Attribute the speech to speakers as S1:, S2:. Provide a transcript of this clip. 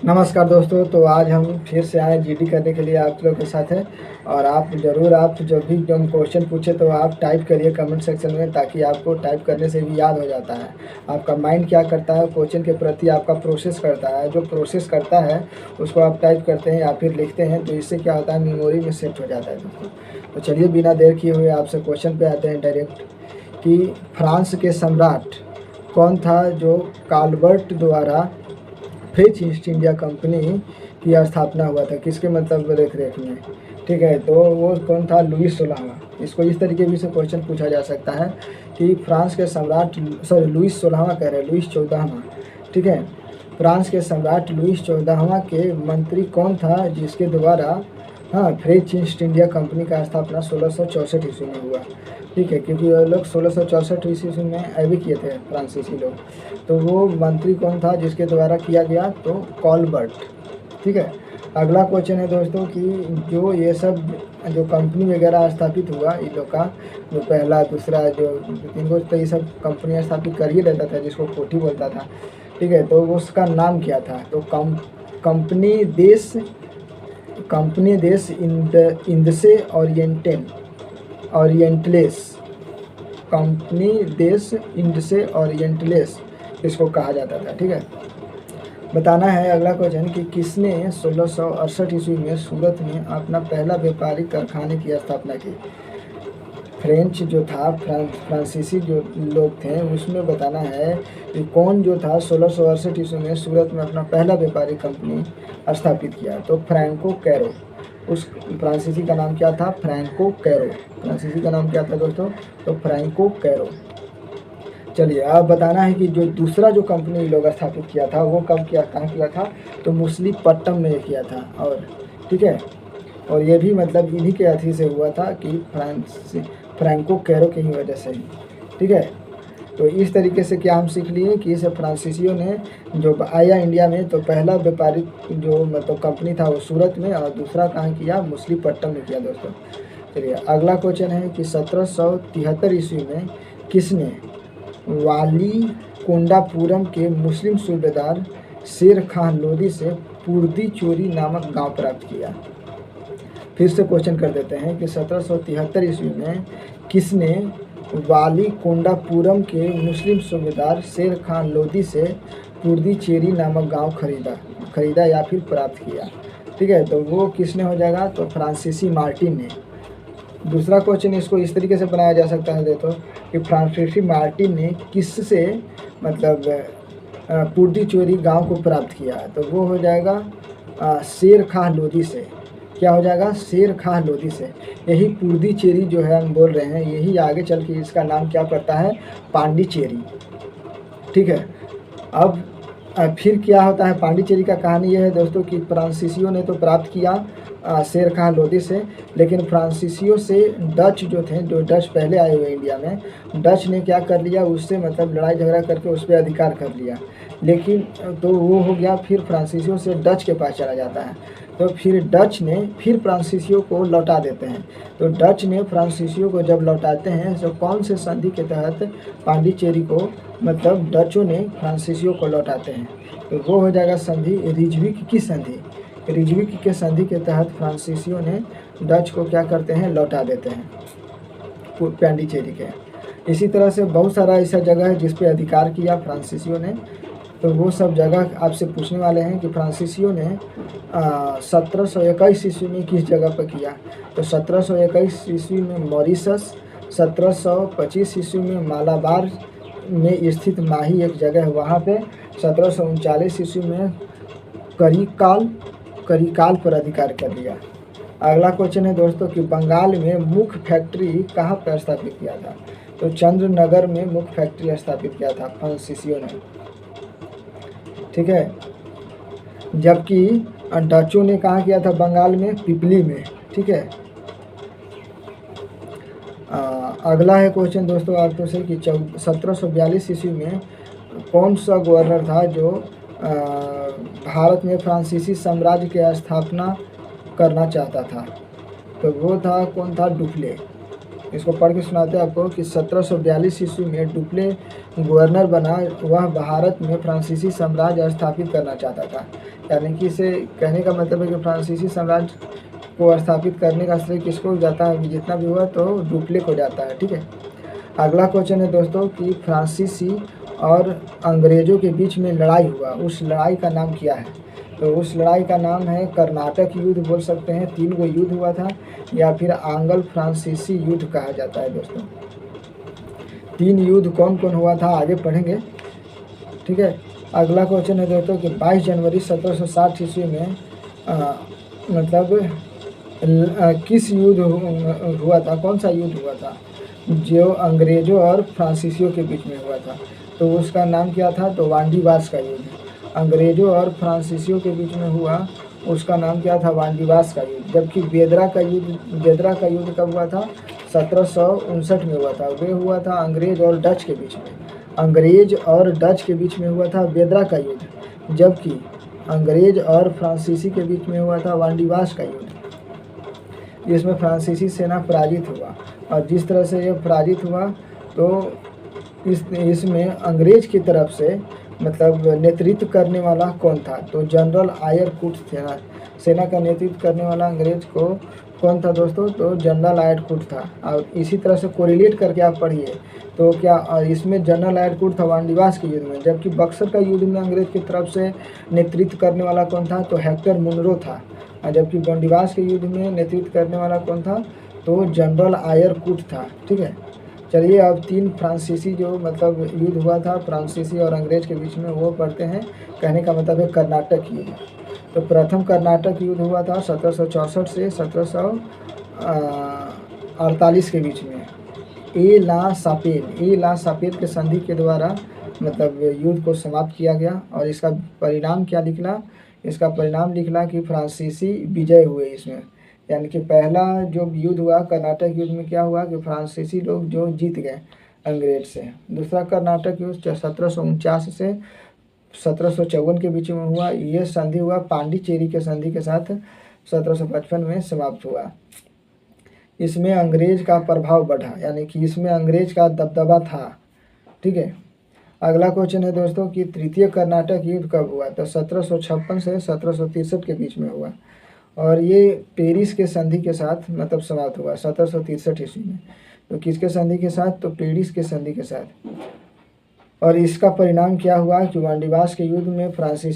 S1: नमस्कार दोस्तों। तो आज हम फिर से आए जीडी करने के लिए आप लोगों के साथ है। और आप जब भी हम क्वेश्चन पूछे तो आप टाइप करिए कमेंट सेक्शन में, ताकि आपको टाइप करने से भी याद हो जाता है। आपका माइंड क्या करता है, क्वेश्चन के प्रति आपका प्रोसेस करता है। जो प्रोसेस करता है उसको आप टाइप करते हैं या फिर लिखते हैं, तो इससे क्या होता है, मेमोरी में सेट हो जाता है दोस्तों। तो चलिए बिना देर किए हुए आपसे क्वेश्चन पे आते हैं डायरेक्ट, कि फ्रांस के सम्राट कौन था जो काल्बर्ट द्वारा फ्रेंच ईस्ट इंडिया कंपनी की स्थापना हुआ था, किसके मतलब देख रेख में। ठीक है, तो वो कौन था, लुईस 16वां। इसको इस तरीके भी से क्वेश्चन पूछा जा सकता है कि फ्रांस के सम्राट, लुईस 16वां कह रहे हैं, लुईस 14वां। ठीक है, फ्रांस के सम्राट लुईस 14वां के मंत्री कौन था जिसके द्वारा फ्रेंच ईस्ट इंडिया कंपनी का स्थापना 1664 ईस्वी में हुआ। ठीक है, क्योंकि वो लोग 1664 ईस्वी में ऐसे किए थे फ्रांसीसी लोग। तो वो मंत्री कौन था जिसके द्वारा किया गया, तो कॉलबर्ट। ठीक है, अगला क्वेश्चन है दोस्तों कि जो ये सब जो कंपनी वगैरह स्थापित हुआ, इन लोग का जो पहला दूसरा जो तीन, तो ये सब कंपनियाँ स्थापित कर ही लेता था, जिसको कोठी बोलता था। ठीक है, तो उसका नाम क्या था, तो कंपनी देश इंदसे ओरिएंटलेस, कंपनी देश इंडसे ओरिएंटलेस इसको कहा जाता था। ठीक है, बताना है अगला क्वेश्चन कि किसने 1668 ईस्वी में सूरत में अपना पहला व्यापारिक कारखाने की स्थापना की। फ्रेंच जो था, फ्रांसीसी जो लोग थे, उसमें बताना है कि कौन जो था 1668 ईस्वी में सूरत में अपना पहला व्यापारिक कंपनी स्थापित किया, तो फ्रैंको कैरो। उस फ्रांसीसी का नाम क्या था, फ्रैंको कैरो। फ्रांसीसी का नाम क्या था दोस्तों, तो फ्रैंको कैरो। चलिए अब बताना है कि जो दूसरा जो कंपनी लोग स्थापित किया था वो कब किया, कहाँ किया था, तो मछलीपट्टनम में किया था। और ठीक है, और ये भी मतलब इन्हीं के अथी से हुआ था कि फ्रैंको कैरो की ही वजह से। ठीक है, तो इस तरीके से क्या हम सीख लिए कि इस फ्रांसीसियों ने जो आया इंडिया में, तो पहला व्यापारिक जो मतलब कंपनी था वो सूरत में, और दूसरा कहाँ किया, मछलीपट्टनम में किया दोस्तों। चलिए अगला क्वेश्चन है कि 1773 ईस्वी में किसने वाली कोंडापुरम के मुस्लिम सूबेदार शेर खान लोदी से पुर्दी चोरी नामक गांव प्राप्त किया। फिर से क्वेश्चन कर देते हैं कि 1773 ईस्वी में किसने वाली कोंडापुरम के मुस्लिम सूबेदार शेर खान लोदी से पुर्दी चेरी नामक गांव खरीदा या फिर प्राप्त किया। ठीक है, तो वो किसने हो जाएगा, तो फ्रांसीसी मार्टिन ने। दूसरा क्वेश्चन इसको इस तरीके से बनाया जा सकता है देखो, कि फ्रांसीसी मार्टिन ने किससे मतलब पुर्दी चोरी गांव को प्राप्त किया, तो वो हो जाएगा शेर खां लोदी से। क्या हो जाएगा, शेर खां लोदी से। यही पुर्दी चेरी जो है हम बोल रहे हैं, यही आगे चल के इसका नाम क्या पड़ता है, पांडिचेरी। ठीक है, अब फिर क्या होता है, पांडिचेरी का कहानी यह है दोस्तों कि फ्रांसीसियों ने तो प्राप्त किया शेर खां लोदी से, लेकिन फ्रांसीसियों से डच जो थे, जो डच पहले आए हुए इंडिया में, डच ने क्या कर लिया, उससे मतलब लड़ाई झगड़ा करके उस पर अधिकार कर लिया। लेकिन तो वो हो गया, फिर फ्रांसीसियों से डच के पास चला जाता है, तो फिर डच ने फिर फ्रांसीसियों को लौटा देते हैं। तो डच ने फ्रांसीसियों को जब लौटाते हैं, तो कौन से संधि के तहत पांडिचेरी को मतलब डचों ने फ्रांसीसियों को लौटाते हैं, तो वो हो जाएगा संधि रिजविक की संधि। रिजविक के संधि के तहत फ्रांसीसियों ने डच को क्या करते हैं, लौटा देते हैं पांडिचेरी के। इसी तरह से बहुत सारा ऐसा जगह है जिस पे अधिकार किया फ्रांसीसियों ने, तो वो सब जगह आपसे पूछने वाले हैं कि फ्रांसीसियों ने 1721 ईस्वी में किस जगह पर किया, तो 1721 ईस्वी में मॉरिशस, 1725 ईस्वी में मालाबार में स्थित माही एक जगह है वहाँ पे, 1739 ईस्वी में करिकाल पर अधिकार कर लिया। अगला क्वेश्चन है दोस्तों कि बंगाल में मुख्य फैक्ट्री कहाँ पर स्थापित किया था, तो चंद्रनगर में मुख्य फैक्ट्री स्थापित किया था फ्रांसीसियों ने। ठीक है, जबकि डचों ने कहाँ किया था, बंगाल में पिपली में। ठीक है, अगला है क्वेश्चन दोस्तों आपको से कि 1742 ईस्वी में कौन सा गवर्नर था जो भारत में फ्रांसीसी साम्राज्य की स्थापना करना चाहता था, तो वो था कौन था, डुप्ले। इसको पढ़ के सुनाते हैं आपको कि 1742 ईस्वी में डुप्ले गवर्नर बना। वह भारत में फ्रांसीसी साम्राज्य स्थापित करना चाहता था। यानी कि इसे कहने का मतलब है कि फ्रांसीसी साम्राज्य को स्थापित करने का श्रेय किसको जाता है, जितना भी हुआ तो डुप्ले को जाता है। ठीक है, अगला क्वेश्चन है दोस्तों कि फ्रांसीसी और अंग्रेजों के बीच में लड़ाई हुआ, उस लड़ाई का नाम क्या है। तो उस लड़ाई का नाम है कर्नाटक युद्ध बोल सकते हैं। 3 गो युद्ध हुआ था, या फिर आंग्ल फ्रांसीसी युद्ध कहा जाता है दोस्तों। 3 युद्ध कौन कौन हुआ था आगे पढ़ेंगे। ठीक है, अगला क्वेश्चन है दोस्तों कि 22 जनवरी 1760 ईस्वी में किस युद्ध हुआ था, कौन सा युद्ध हुआ था जो अंग्रेजों और फ्रांसीसियों के बीच में हुआ था। तो उसका नाम क्या था, तो वांडीवास का युद्ध। अंग्रेजों और फ्रांसीसियों के बीच में हुआ, उसका नाम क्या था, वांडीवास का युद्ध। जबकि बेदरा का युद्ध कब हुआ था, 1759 में हुआ था। वे हुआ था अंग्रेज और डच के बीच में। अंग्रेज और डच के बीच में हुआ था बेदरा का युद्ध, जबकि अंग्रेज और फ्रांसीसी के बीच में हुआ था वांडीवास का युद्ध। जिसमें फ्रांसीसी सेना पराजित हुआ, और जिस तरह से यह पराजित हुआ तो इसमें अंग्रेज की तरफ से मतलब नेतृत्व करने वाला कौन था, तो जनरल आयर कूट था। सेना का नेतृत्व करने वाला अंग्रेज को कौन था दोस्तों, तो जनरल आयर कूट था। और इसी तरह से कोरिलेट करके आप पढ़िए तो क्या इसमें जनरल आयर कूट था वांडीवास के युद्ध में। जबकि बक्सर का युद्ध में अंग्रेज की तरफ से नेतृत्व करने वाला कौन था, तो हेक्टर मुनरो था। जबकि वांडीवास के युद्ध में नेतृत्व करने वाला कौन था, तो जनरल आयर कूट था। ठीक है, चलिए अब 3 फ्रांसीसी जो मतलब युद्ध हुआ था फ्रांसीसी और अंग्रेज के बीच में, वो पढ़ते हैं। कहने का मतलब है कर्नाटक युद्ध। तो प्रथम कर्नाटक युद्ध हुआ था 1764 से 1748 के बीच में। ए ला सापेत के संधि के द्वारा मतलब युद्ध को समाप्त किया गया। और इसका परिणाम क्या निकला, इसका परिणाम निकला कि फ्रांसीसी विजय हुए इसमें। यानी कि पहला जो युद्ध हुआ कर्नाटक युद्ध में क्या हुआ कि फ्रांसीसी लोग जो जीत गए अंग्रेज से। दूसरा कर्नाटक युद्ध 1749 से 1754 के बीच में हुआ। ये संधि हुआ पांडिचेरी के संधि के साथ 1755 में समाप्त हुआ। इसमें अंग्रेज का प्रभाव बढ़ा, यानी कि इसमें अंग्रेज का दबदबा था। ठीक है, अगला क्वेश्चन है दोस्तों कि तृतीय कर्नाटक युद्ध कब हुआ, तो 1756 से 1763 के बीच में हुआ। और ये पेरिस के संधि के साथ मतलब समाप्त हुआ 1763 ईस्वी में। तो किसके संधि के साथ, तो पेरिस के संधि के साथ। और इसका परिणाम क्या हुआ कि वांडीवास के युद्ध में फ्रांसीसी